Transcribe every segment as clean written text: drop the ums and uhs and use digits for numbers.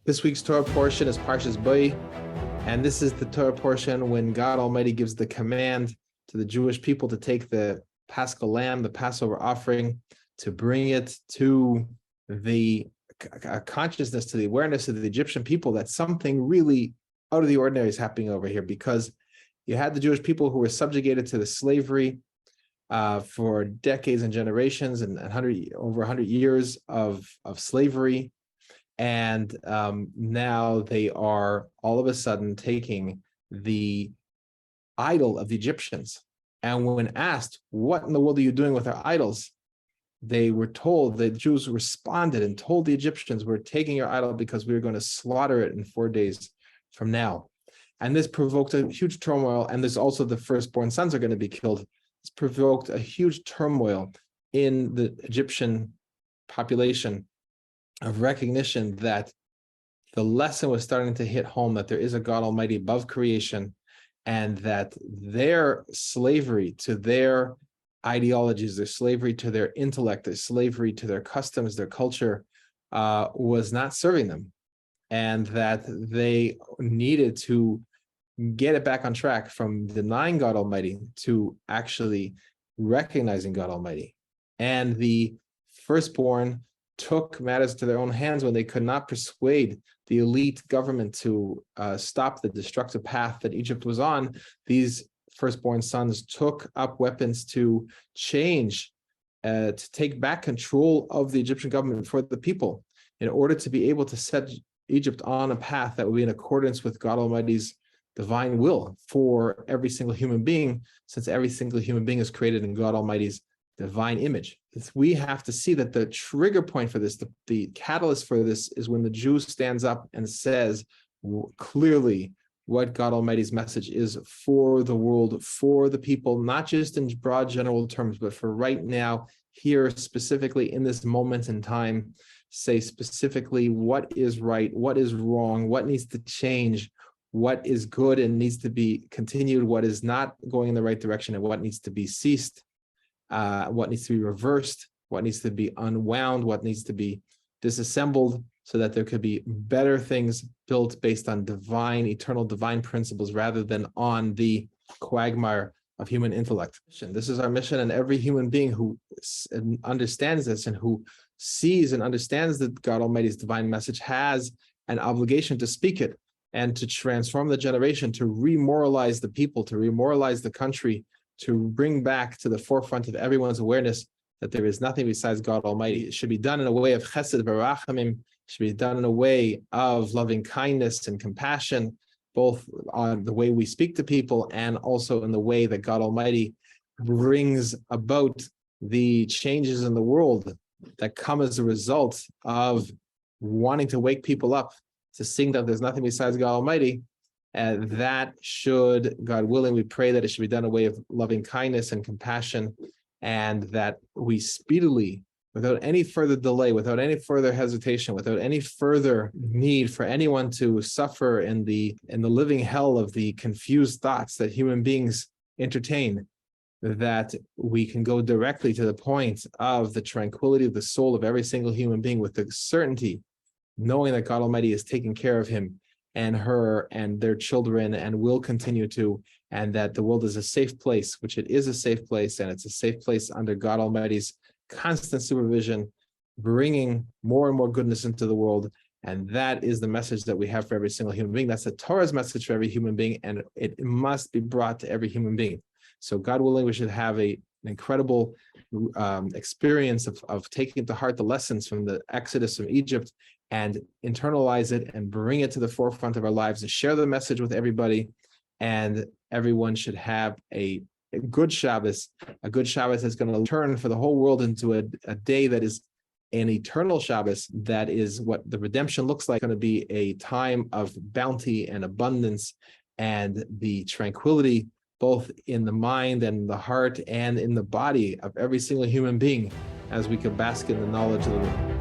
This week's Torah portion is Parshas Bo, and this is the Torah portion when God Almighty gives the command to the Jewish people to take the Paschal lamb, the Passover offering, to bring it to the consciousness, to the awareness of the Egyptian people that something really out of the ordinary is happening over here, because you had the Jewish people who were subjugated to the slavery for decades and generations and over 100 years of slavery. And now they are all of a sudden taking the idol of the Egyptians. And when asked, what in the world are you doing with our idols? They were told, the Jews responded and told the Egyptians, we're taking your idol because we're going to slaughter it in 4 days from now. And this provoked a huge turmoil. And there's also the firstborn sons are going to be killed. It's provoked a huge turmoil in the Egyptian population of recognition that the lesson was starting to hit home, that there is a God Almighty above creation, and that their slavery to their ideologies, their slavery to their intellect, their slavery to their customs, their culture, was not serving them, and that they needed to get it back on track from denying God Almighty to actually recognizing God Almighty. And the firstborn took matters to their own hands when they could not persuade the elite government to stop the destructive path that Egypt was on. These firstborn sons took up weapons to change, to take back control of the Egyptian government for the people, in order to be able to set Egypt on a path that would be in accordance with God Almighty's divine will for every single human being, since every single human being is created in God Almighty's divine image. We have to see that the trigger point for this, the catalyst for this, is when the Jew stands up and says clearly what God Almighty's message is for the world, for the people, not just in broad general terms, but for right now, here specifically in this moment in time, say specifically what is right, what is wrong, what needs to change, what is good and needs to be continued, what is not going in the right direction, and what needs to be ceased. What needs to be reversed, what needs to be unwound, what needs to be disassembled, so that there could be better things built based on divine, eternal divine principles, rather than on the quagmire of human intellect. This is our mission, and every human being who understands this and who sees and understands that God Almighty's divine message has an obligation to speak it and to transform the generation, to remoralize the people, to remoralize the country, to bring back to the forefront of everyone's awareness that there is nothing besides God Almighty. It should be done in a way of chesed v'rachamim. It should be done in a way of loving kindness and compassion, both on the way we speak to people and also in the way that God Almighty brings about the changes in the world that come as a result of wanting to wake people up to sing that there's nothing besides God Almighty. And that should, God willing, we pray that it should be done in a way of loving kindness and compassion, and that we speedily, without any further delay, without any further hesitation, without any further need for anyone to suffer in the living hell of the confused thoughts that human beings entertain, that we can go directly to the point of the tranquility of the soul of every single human being, with the certainty, knowing that God Almighty is taking care of him and her and their children, and will continue to, and that the world is a safe place, which it is a safe place, and it's a safe place under God Almighty's constant supervision, bringing more and more goodness into the world. And that is the message that we have for every single human being. That's the Torah's message for every human being, and it must be brought to every human being. So God willing, we should have an incredible experience of taking to heart the lessons from the Exodus from Egypt, and internalize it and bring it to the forefront of our lives, and share the message with everybody. And everyone should have a good Shabbos, a good Shabbos that's going to turn for the whole world into a day that is an eternal Shabbos. That is what the redemption looks like, going to be a time of bounty and abundance, and the tranquility, both in the mind and the heart and in the body of every single human being, as we can bask in the knowledge of the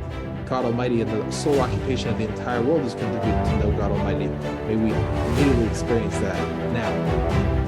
God Almighty, and the sole occupation of the entire world is going to be to know God Almighty. May we immediately experience that now.